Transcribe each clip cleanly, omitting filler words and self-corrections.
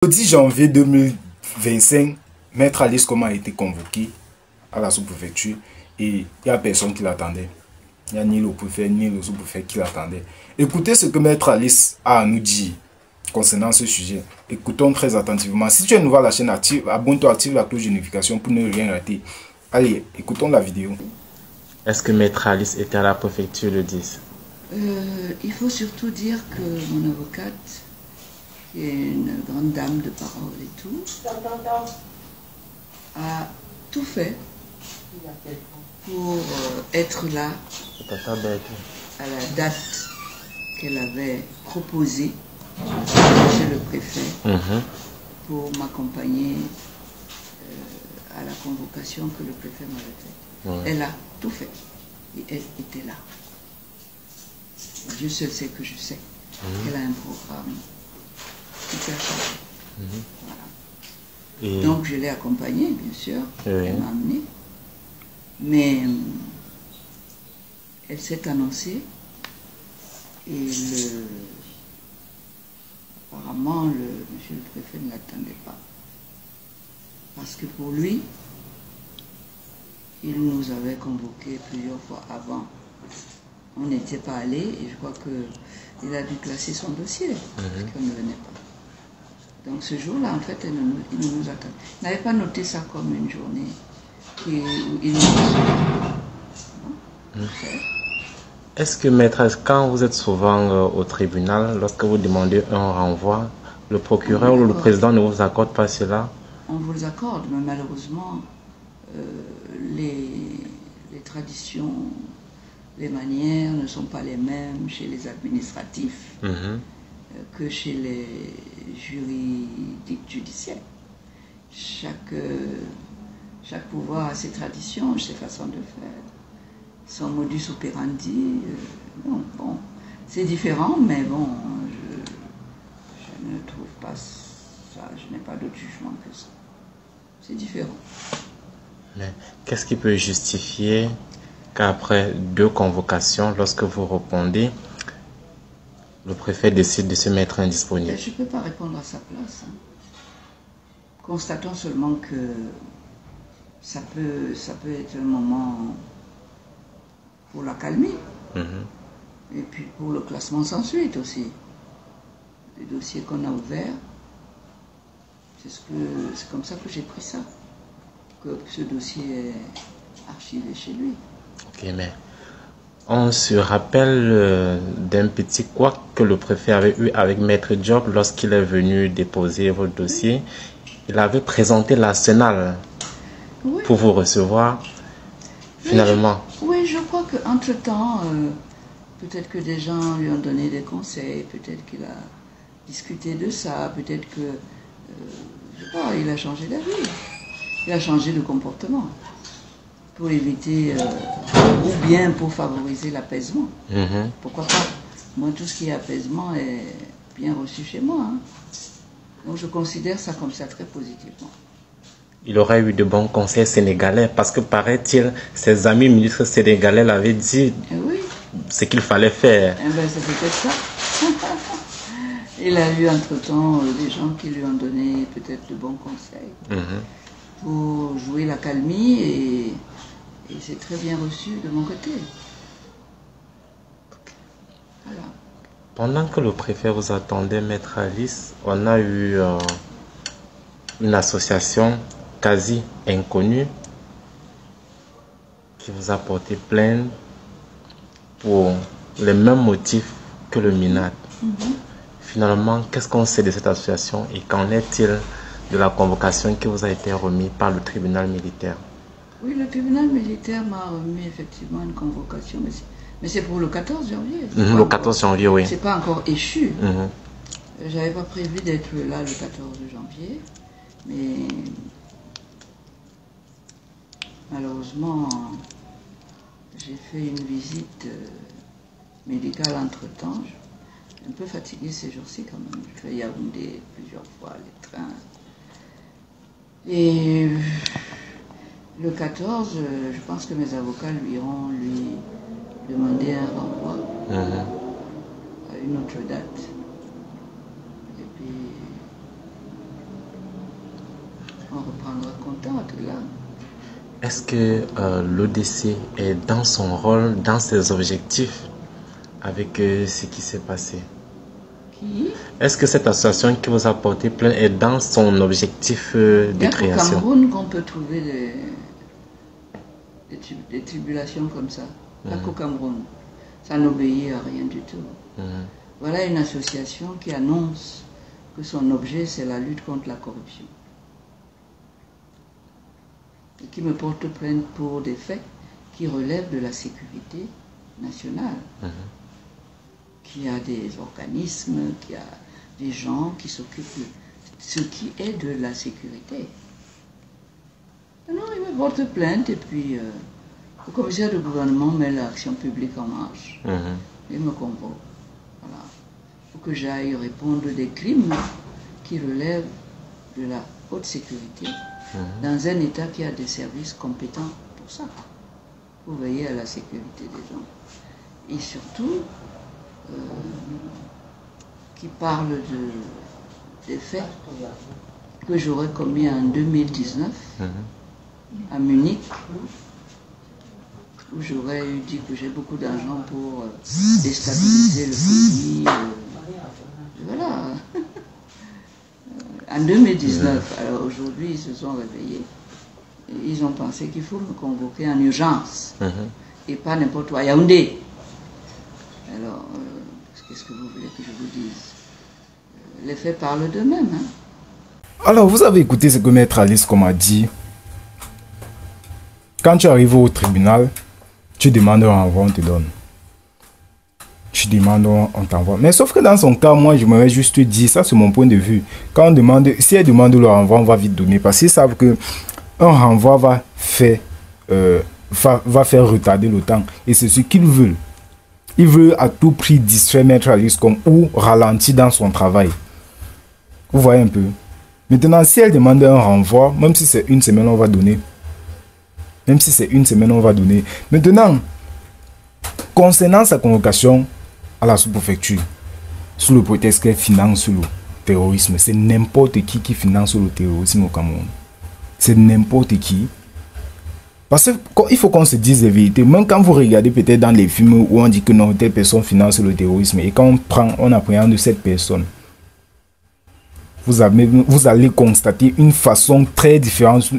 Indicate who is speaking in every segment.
Speaker 1: Le 10 janvier 2025, Maître Alice Coman a été convoqué à la sous-préfecture et il n'y a personne qui l'attendait. Il n'y a ni le préfet ni le sous-préfet qui l'attendait. Écoutez ce que Maître Alice a à nous dire concernant ce sujet. Écoutons très attentivement. Si tu es nouveau à la chaîne, abonne-toi, active la cloche de notification pour ne rien rater. Allez, écoutons la vidéo.
Speaker 2: Est-ce que Maître Alice était à la préfecture le 10?
Speaker 3: Il faut surtout dire que mon avocate, qui est une grande dame de parole et tout, a tout fait pour être là à la date qu'elle avait proposée chez le préfet pour m'accompagner à la convocation que le préfet m'avait faite. Elle a tout fait et elle était là. Dieu seul sait que je sais qu'elle a un programme hyper chargé. Voilà. Donc je l'ai accompagnée, bien sûr, elle m'a amenée. Mais elle s'est annoncée et apparemment monsieur le préfet ne l'attendait pas. Parce que pour lui, il nous avait convoqués plusieurs fois avant. On n'était pas allé et je crois qu'il a dû classer son dossier parce qu'on ne venait pas. Donc ce jour-là, en fait, il ne nous attendait. Il n'avait pas noté ça comme une journée où il nous recevait.
Speaker 2: Est-ce que, maître, quand vous êtes souvent au tribunal, lorsque vous demandez un renvoi, le procureur ou le président ne vous accorde pas cela?
Speaker 3: On vous les accorde, mais malheureusement, les traditions, les manières ne sont pas les mêmes chez les administratifs que chez les judiciaires. Chaque pouvoir a ses traditions, ses façons de faire, son modus operandi. Bon, c'est différent, mais bon, je ne trouve pas ça, je n'ai pas d'autre jugement que ça. C'est différent.
Speaker 2: Mais qu'est-ce qui peut justifier qu'après 2 convocations, lorsque vous répondez, le préfet décide de se mettre indisponible?
Speaker 3: Je ne peux pas répondre à sa place. Constatons seulement que ça peut être un moment pour la calmer. Et puis pour le classement sans suite aussi. Les dossiers qu'on a ouverts, c'est comme ça que j'ai pris ça. Que ce dossier est archivé chez lui.
Speaker 2: Ok, mais on se rappelle d'un petit couac que le préfet avait eu avec Maître Diop lorsqu'il est venu déposer votre dossier. Il avait présenté l'arsenal pour vous recevoir. Finalement.
Speaker 3: Oui, je crois qu'entre-temps, peut-être que des gens lui ont donné des conseils, peut-être qu'il a discuté de ça, peut-être que, je sais pas, il a changé d'avis. Il a changé de comportement pour éviter, ou bien pour favoriser l'apaisement. Pourquoi pas? Moi, tout ce qui est apaisement est bien reçu chez moi. Donc je considère ça comme ça très positivement.
Speaker 2: Il aurait eu de bons conseils sénégalais parce que, paraît-il, ses amis ministres sénégalais l'avaient dit ce qu'il fallait faire.
Speaker 3: Eh bien, c'est peut-être ça. Il a eu entre-temps des gens qui lui ont donné peut-être de bons conseils pour jouer la calmie et c'est très bien reçu de mon côté. Voilà.
Speaker 2: Pendant que le préfet vous attendait, Maître Alice, on a eu une association quasi inconnue qui vous a porté plainte pour les mêmes motifs que le MINAD. Finalement, qu'est-ce qu'on sait de cette association et qu'en est-il de la convocation qui vous a été remise par le tribunal militaire?
Speaker 3: Oui, le tribunal militaire m'a remis effectivement une convocation, mais c'est pour le 14 janvier.
Speaker 2: Le 14 janvier, oui.
Speaker 3: C'est pas encore échu. J'avais pas prévu d'être là le 14 janvier, mais malheureusement, j'ai fait une visite médicale entre-temps. Je suis un peu fatiguée ces jours-ci quand même. Je fais Yaoundé plusieurs fois, les trains. Et le 14, je pense que mes avocats lui iront lui demander un renvoi à une autre date. Et puis on reprendra contact là.
Speaker 2: Est-ce que l'ODC est dans son rôle, dans ses objectifs avec ce qui s'est passé? Est-ce que cette association qui vous a porté plainte est dans son objectif de création?
Speaker 3: Au Cameroun qu'on peut trouver des tribulations comme ça. Pas qu'au Cameroun. Ça n'obéit à rien du tout. Voilà une association qui annonce que son objet c'est la lutte contre la corruption. Et qui me porte plainte pour des faits qui relèvent de la sécurité nationale. Qui a des organismes, qui a des gens qui s'occupent de ce qui est de la sécurité. Alors il me porte plainte et puis le commissaire de gouvernement met l'action publique en marche. Il me convoque. Voilà. Pour que j'aille répondre des crimes qui relèvent de la haute sécurité dans un État qui a des services compétents pour ça, pour veiller à la sécurité des gens. Et surtout, qui parle des faits que j'aurais commis en 2019 à Munich, où j'aurais dit que j'ai beaucoup d'argent pour déstabiliser le pays. Voilà. En 2019, alors aujourd'hui ils se sont réveillés. Et ils ont pensé qu'il faut me convoquer en urgence et pas n'importe où à Yaoundé. Alors, qu'est-ce que vous voulez que je vous dise? Les faits parlent d'eux-mêmes.
Speaker 1: Alors, vous avez écouté ce que Maître Alice a dit. Quand tu arrives au tribunal, tu demandes un renvoi, on te donne. Tu demandes, on t'envoie. Mais sauf que dans son cas, moi, je m'aurais juste dit, ça c'est mon point de vue. Quand on demande, si elle demande le renvoi, on va vite donner. Parce qu'ils savent que un renvoi va faire retarder le temps. Et c'est ce qu'ils veulent. Ils veulent à tout prix distraire Maître Alice ou ralentir dans son travail. Vous voyez un peu. Maintenant, si elle demande un renvoi, même si c'est une semaine, on va donner. Même si c'est une semaine, on va donner. Maintenant, concernant sa convocation à la sous-préfecture, sous le prétexte qu'elle finance le terrorisme, c'est n'importe qui finance le terrorisme au Cameroun. C'est n'importe qui. Parce qu'il faut qu'on se dise la vérité. Même quand vous regardez peut-être dans les films où on dit que non, telle personne finance le terrorisme, et quand on appréhende cette personne, vous allez constater une façon très différente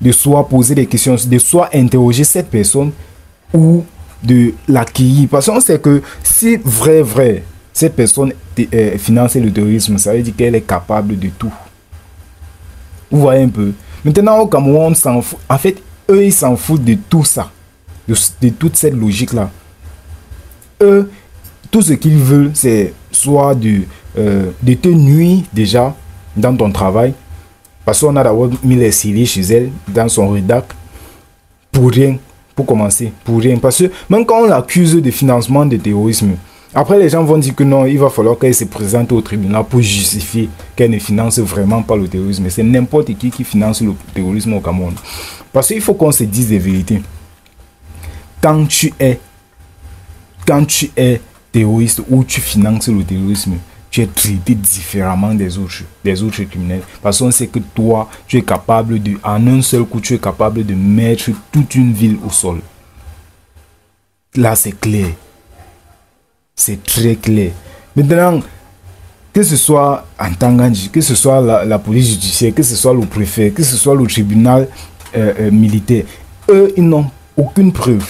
Speaker 1: de soit poser des questions, de soit interroger cette personne ou de l'accueillir. Parce qu'on sait que si vrai, cette personne finance le terrorisme, ça veut dire qu'elle est capable de tout. Vous voyez un peu. Maintenant, au Cameroun, on s'en fout. En fait, eux, ils s'en foutent de tout ça, de toute cette logique-là. Eux, tout ce qu'ils veulent, c'est soit de te nuire déjà dans ton travail, parce qu'on a d'abord mis les scellés chez elle, dans son rédac, pour rien, pour commencer, pour rien. Parce que même quand on l'accuse de financement de terrorisme, après les gens vont dire que non, il va falloir qu'elle se présente au tribunal pour justifier qu'elle ne finance vraiment pas le terrorisme. C'est n'importe qui finance le terrorisme au Cameroun. Parce qu'il faut qu'on se dise des vérités. Quand tu es terroriste ou tu finances le terrorisme, tu es traité différemment des autres criminels. Parce qu'on sait que toi, tu es capable de, en un seul coup, tu es capable de mettre toute une ville au sol. Là, c'est clair. C'est très clair. Maintenant, que ce soit en Tangandji, que ce soit la police judiciaire, que ce soit le préfet, que ce soit le tribunal militaire, eux, ils n'ont aucune preuve.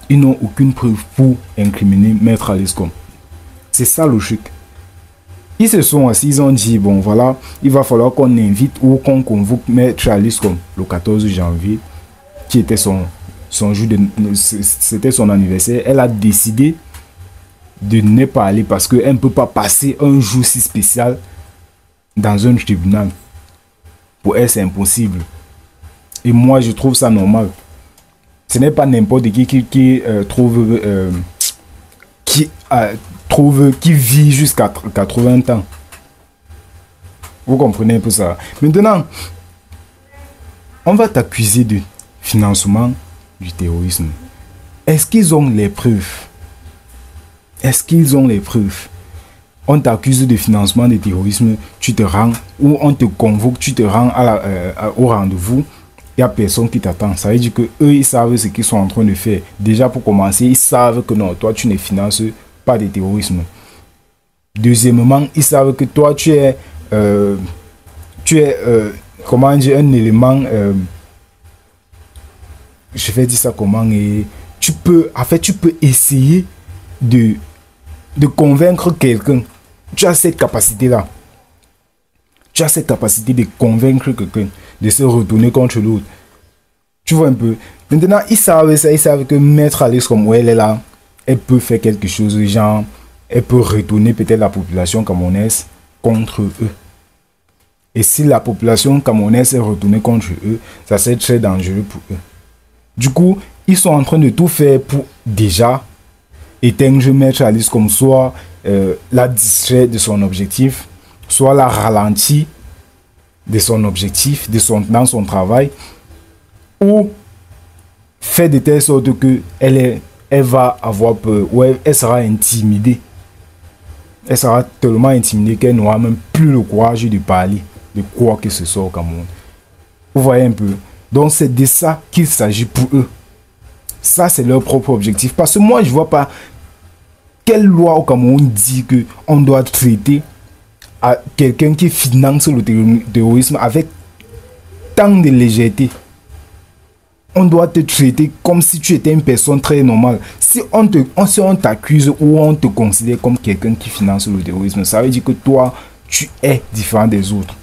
Speaker 1: Ils n'ont aucune preuve pour incriminer Maître Alice Com. C'est ça le truc. Ils se sont assis, ils ont dit, bon voilà, il va falloir qu'on invite ou qu'on convoque Maître Alice Com le 14 janvier, qui était son jour c'était son anniversaire. Elle a décidé de ne pas aller parce qu'elle ne peut pas passer un jour si spécial dans un tribunal. Pour elle, c'est impossible. Et moi, je trouve ça normal. Ce n'est pas n'importe qui qui vit jusqu'à 80 ans. Vous comprenez un peu ça. Maintenant, on va t'accuser de financement du terrorisme. Est-ce qu'ils ont les preuves? Est-ce qu'ils ont les preuves? on t'accuse de financement de terrorisme, tu te rends, ou on te convoque, tu te rends au rendez-vous, il n'y a personne qui t'attend. Ça veut dire que eux, ils savent ce qu'ils sont en train de faire. Déjà, pour commencer, ils savent que non, toi, tu ne finances pas de terrorisme. Deuxièmement, ils savent que toi, tu es comment dire, un élément, je vais dire ça comment, et tu peux essayer de convaincre quelqu'un. Tu as cette capacité-là. Tu as cette capacité de convaincre quelqu'un, de se retourner contre l'autre. Tu vois un peu. Maintenant, ils savent ça, ils savent que Maître Alice, comme elle est là, elle peut faire quelque chose, genre, elle peut retourner peut-être la population camerounaise contre eux. Et si la population camerounaise est retournée contre eux, ça serait très dangereux pour eux. Du coup, ils sont en train de tout faire pour déjà éteindre Maître Alice, comme soit la distraire de son objectif, soit la ralentir de son objectif, dans son travail, ou faire de telle sorte que elle va avoir peur, ou elle sera intimidée. Elle sera tellement intimidée qu'elle n'aura même plus le courage de parler de quoi que ce soit au Cameroun. Vous voyez un peu. Donc c'est de ça qu'il s'agit pour eux. Ça, c'est leur propre objectif. Parce que moi, je ne vois pas quelle loi au Cameroun dit qu'on doit traiter à quelqu'un qui finance le terrorisme avec tant de légèreté. On doit te traiter comme si tu étais une personne très normale. Si on t'accuse ou on te considère comme quelqu'un qui finance le terrorisme, ça veut dire que toi, tu es différent des autres.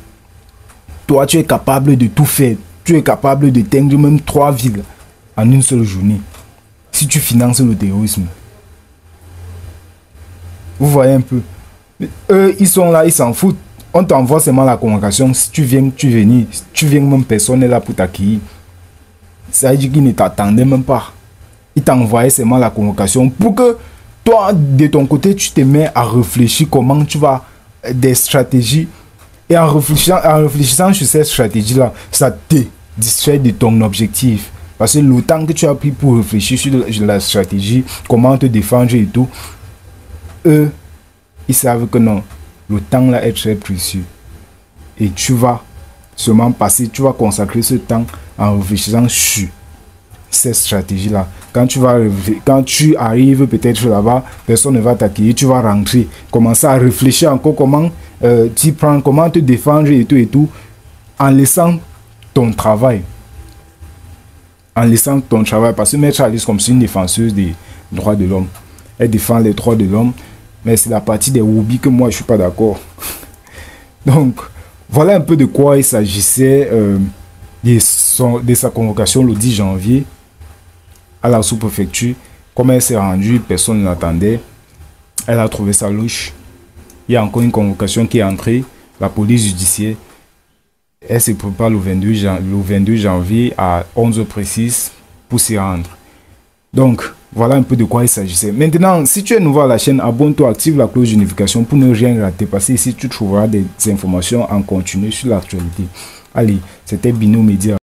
Speaker 1: Toi, tu es capable de tout faire. Tu es capable d'éteindre même 3 villes en une seule journée. Si tu finances le terrorisme. Vous voyez un peu. Mais eux, ils sont là, ils s'en foutent. On t'envoie seulement la convocation. Si tu viens, même personne n'est là pour t'accueillir. Ça veut dire qu'ils ne t'attendaient même pas. Ils t'envoyaient seulement la convocation pour que toi, de ton côté, tu te mets à réfléchir comment tu vas, des stratégies. Et en réfléchissant sur cette stratégie-là, ça te distrait de ton objectif. Parce que le temps que tu as pris pour réfléchir sur la stratégie, comment te défendre et tout, eux, ils savent que non, le temps là est très précieux. Et tu vas seulement tu vas consacrer ce temps en réfléchissant sur cette stratégie-là. Quand tu arrives peut-être là-bas, personne ne va t'accueillir, tu vas rentrer, commencer à réfléchir encore comment t'y prendre, comment te défendre et tout, en laissant ton travail. Parce que Maître Alice, comme c'est une défenseuse des droits de l'homme, elle défend les droits de l'homme, mais c'est la partie des hobbies que moi je suis pas d'accord. Donc voilà un peu de quoi il s'agissait de sa convocation le 10 janvier à la sous-préfecture. Comme elle s'est rendue, personne ne l'attendait. Elle a trouvé ça louche. Il y a encore une convocation qui est entrée. La police judiciaire, elle se prépare le 22 janvier à 11h précise pour s'y rendre. Donc, voilà un peu de quoi il s'agissait. Maintenant, si tu es nouveau à la chaîne, abonne-toi, active la cloche de notification pour ne rien rater. Parce que ici, tu trouveras des informations en continu sur l'actualité. Allez, c'était Bino Media.